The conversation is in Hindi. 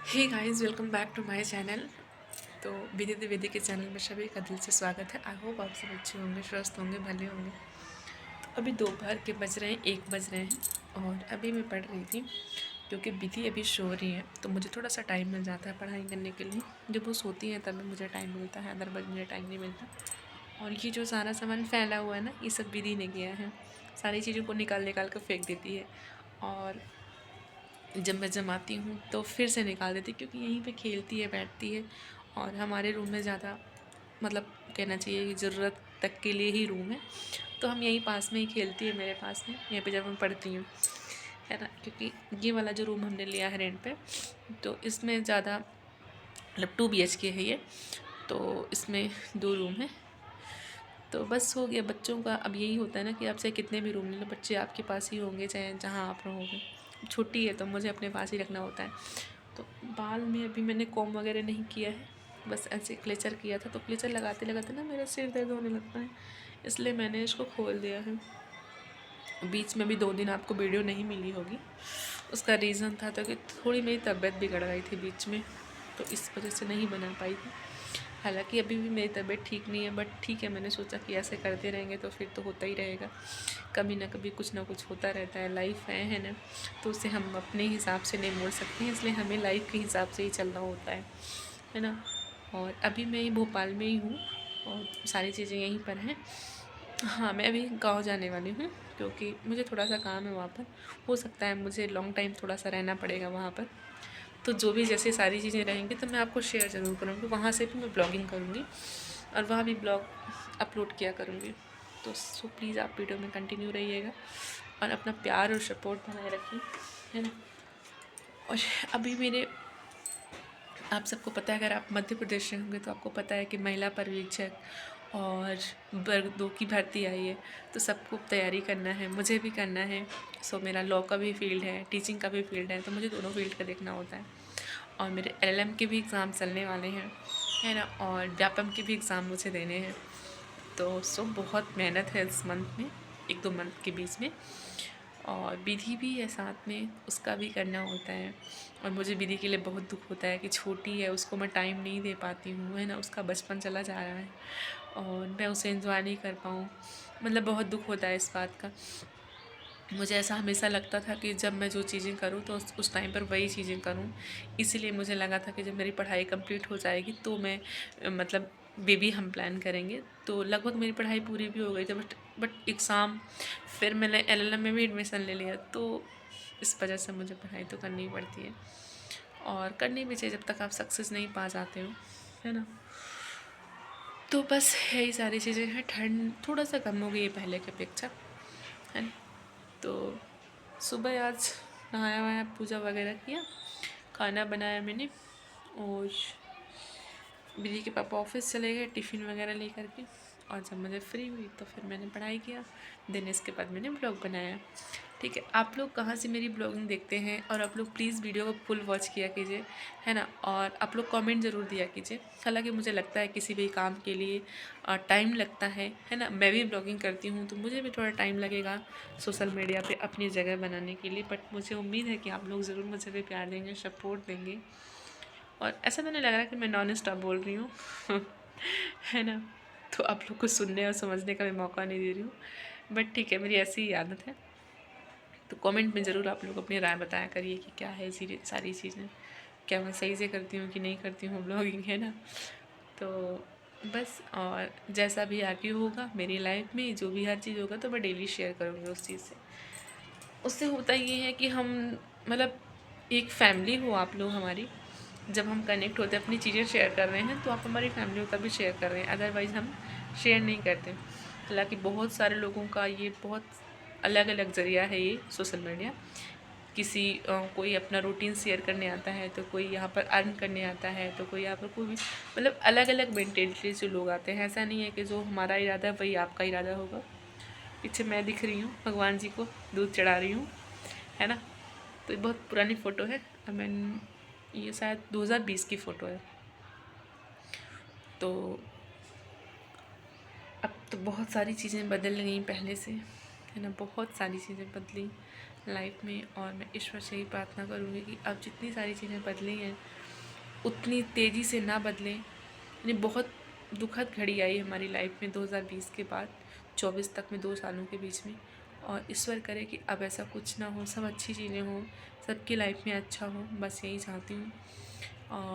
Hey guys, welcome back to my channel. तो विधि द्विवेदी के चैनल में सभी का दिल से स्वागत है। आई होप आप सब अच्छे होंगे, स्वस्थ होंगे, भले होंगे। तो अभी दोपहर के बज रहे हैं, 1 बज रहे हैं और अभी मैं पढ़ रही थी क्योंकि विधि अभी सो रही है तो मुझे थोड़ा सा टाइम मिल जाता है पढ़ाई करने के लिए। जब वो सोती हैं तभी मुझे टाइम मिलता है, अदरवाइज मुझे टाइम नहीं मिलता। और ये जो सारा सामान फैला हुआ है ना, ये सब विधि ने किया है। सारी चीज़ों को निकाल निकाल कर फेंक देती है और जब मैं जमाती हूँ तो फिर से निकाल देती, क्योंकि यहीं पे खेलती है, बैठती है। और हमारे रूम में ज़्यादा मतलब कहना चाहिए कि ज़रूरत तक के लिए ही रूम है, तो हम यहीं पास में ही खेलती है, मेरे पास में, यहीं पे जब मैं पढ़ती हूँ, है ना। क्योंकि ये वाला जो रूम हमने लिया है रेंट पे, तो इसमें ज़्यादा मतलब 2 BHK है ये, तो इसमें 2 रूम है। तो बस हो गया बच्चों का। अब यही होता है ना कि आप चाहे कितने भी रूम ले लो, बच्चे आपके पास ही होंगे चाहे जहाँ आप रहोगे। छोटी है तो मुझे अपने पास ही रखना होता है। तो बाल में अभी मैंने कॉम वगैरह नहीं किया है, बस ऐसे क्लेचर किया था। तो क्लेचर लगाते लगाते ना मेरा सिर दर्द होने लगता है, इसलिए मैंने इसको खोल दिया है। बीच में भी 2 दिन आपको वीडियो नहीं मिली होगी, उसका रीज़न था तो कि थोड़ी मेरी तबीयत बिगड़ गई थी बीच में, तो इस वजह से नहीं बना पाई थी। हालांकि अभी भी मेरी तबीयत ठीक नहीं है, बट ठीक है, मैंने सोचा कि ऐसे करते रहेंगे तो फिर तो होता ही रहेगा। कभी ना कभी कुछ ना कुछ होता रहता है, लाइफ है ना। तो उसे हम अपने हिसाब से नहीं मोड़ सकते हैं, इसलिए हमें लाइफ के हिसाब से ही चलना होता है ना। और अभी मैं भोपाल में ही हूँ और सारी चीज़ें यहीं पर हैं। हाँ, मैं अभी गाँव जाने वाली हूँ क्योंकि मुझे थोड़ा सा काम है वहाँ पर। हो सकता है मुझे लॉन्ग टाइम थोड़ा सा रहना पड़ेगा वहाँ पर। तो जो भी जैसे सारी चीज़ें रहेंगी तो मैं आपको शेयर ज़रूर करूँगी। वहाँ से भी मैं ब्लॉगिंग करूँगी और वहाँ भी ब्लॉग अपलोड किया करूँगी। तो सो प्लीज़ आप वीडियो में कंटिन्यू रहिएगा और अपना प्यार और सपोर्ट बनाए रखिए, है ना। और अभी मेरे, आप सबको पता है, अगर आप मध्य प्रदेश से होंगे तो आपको पता है कि महिला पर्यवेक्षक और वर्ग 2 की भर्ती आई है। तो सबको तैयारी करना है, मुझे भी करना है। सो मेरा लॉ का भी फील्ड है, टीचिंग का भी फील्ड है, तो मुझे दोनों फील्ड का देखना होता है। और मेरे LLM के भी एग्ज़ाम चलने वाले हैं, है ना। और व्यापम के भी एग्ज़ाम मुझे देने हैं। तो सो बहुत मेहनत है इस मंथ में, 1-2 मंथ के बीच में। और विधि भी है साथ में, उसका भी करना होता है। और मुझे विधि के लिए बहुत दुख होता है कि छोटी है, उसको मैं टाइम नहीं दे पाती हूँ, है ना। उसका बचपन चला जा रहा है और मैं उसे एंजॉय नहीं कर पाऊँ, मतलब बहुत दुख होता है इस बात का। मुझे ऐसा हमेशा लगता था कि जब मैं जो चीज़ें करूँ तो उस टाइम पर वही चीज़ें करूँ। इसीलिए मुझे लगा था कि जब मेरी पढ़ाई कंप्लीट हो जाएगी तो मैं मतलब बेबी हम प्लान करेंगे। तो लगभग मेरी पढ़ाई पूरी भी हो गई थी, बट एग्ज़ाम, फिर मैंने LLM में भी एडमिशन ले लिया, तो इस वजह से मुझे पढ़ाई तो करनी ही पड़ती है और करनी भी चाहिए जब तक आप सक्सेस नहीं पा जाते हो, है ना। तो बस यही सारी चीज़ें हैं। ठंड थोड़ा सा कम हो गई है पहले की अपेक्षा, है ना। तो सुबह आज नहाया वहाया, पूजा वगैरह किया, खाना बनाया मैंने। और विधि के पापा ऑफिस चले गए टिफ़िन वगैरह लेकर के, और जब मुझे फ्री हुई तो फिर मैंने पढ़ाई किया। देन इसके बाद मैंने ब्लॉग बनाया। ठीक है, आप लोग कहाँ से मेरी ब्लॉगिंग देखते हैं, और आप लोग प्लीज़ वीडियो को फुल वॉच किया कीजिए, है ना। और आप लोग कमेंट ज़रूर दिया कीजिए। हालांकि मुझे लगता है किसी भी काम के लिए टाइम लगता है ना। मैं भी ब्लॉगिंग करती हूँ तो मुझे भी थोड़ा टाइम लगेगा सोशल मीडिया पे अपनी जगह बनाने के लिए, बट मुझे उम्मीद है कि आप लोग ज़रूर मुझे भी प्यार देंगे, सपोर्ट देंगे। और ऐसा तो नहीं लग रहा कि मैं नॉन स्टॉप बोल रही हूँ है ना। तो आप लोग को सुनने और समझने का भी मौका नहीं दे रही हूँ, बट ठीक है, मेरी ऐसी ही आदत है। तो कमेंट में ज़रूर आप लोग अपनी राय बताया करिए कि क्या है सारी चीज़ें, क्या मैं सही से करती हूँ कि नहीं करती हूँ ब्लॉगिंग, है ना। तो बस, और जैसा भी आगे होगा मेरी लाइफ में, जो भी हर चीज़ होगा तो मैं डेली शेयर करूँगी उस चीज़ से। उससे होता ये है कि हम मतलब एक फैमिली हो आप लोग हमारी। जब हम कनेक्ट होते हैं, अपनी चीज़ें शेयर कर रहे हैं, तो आप हमारी फैमिली का भी शेयर कर रहे हैं, अदरवाइज़ हम शेयर नहीं करते। हालांकि बहुत सारे लोगों का ये बहुत अलग अलग ज़रिया है ये सोशल मीडिया। किसी कोई अपना रूटीन शेयर करने आता है, तो कोई यहाँ पर अर्न करने आता है, तो कोई यहाँ पर कोई भी, मतलब अलग अलग मेंटेलिटी से लोग आते हैं। ऐसा नहीं है कि जो हमारा इरादा है वही आपका इरादा होगा। पीछे मैं दिख रही हूँ भगवान जी को दूध चढ़ा रही हूँ, है ना। तो ये बहुत पुरानी फ़ोटो है, आई मीन ये शायद 2020 की फ़ोटो है। तो अब तो बहुत सारी चीज़ें बदल गई पहले से, है ना। बहुत सारी चीज़ें बदली, लाइफ में। और मैं ईश्वर से ही प्रार्थना करूँगी कि अब जितनी सारी चीज़ें बदली हैं उतनी तेज़ी से ना बदलें। यानी बहुत दुखद घड़ी आई हमारी लाइफ में 2020 के बाद 24 तक में, 2 सालों के बीच में। और ईश्वर करे कि अब ऐसा कुछ ना हो, सब अच्छी चीज़ें हों, सबकी लाइफ में अच्छा हो, बस यही चाहती हूँ। और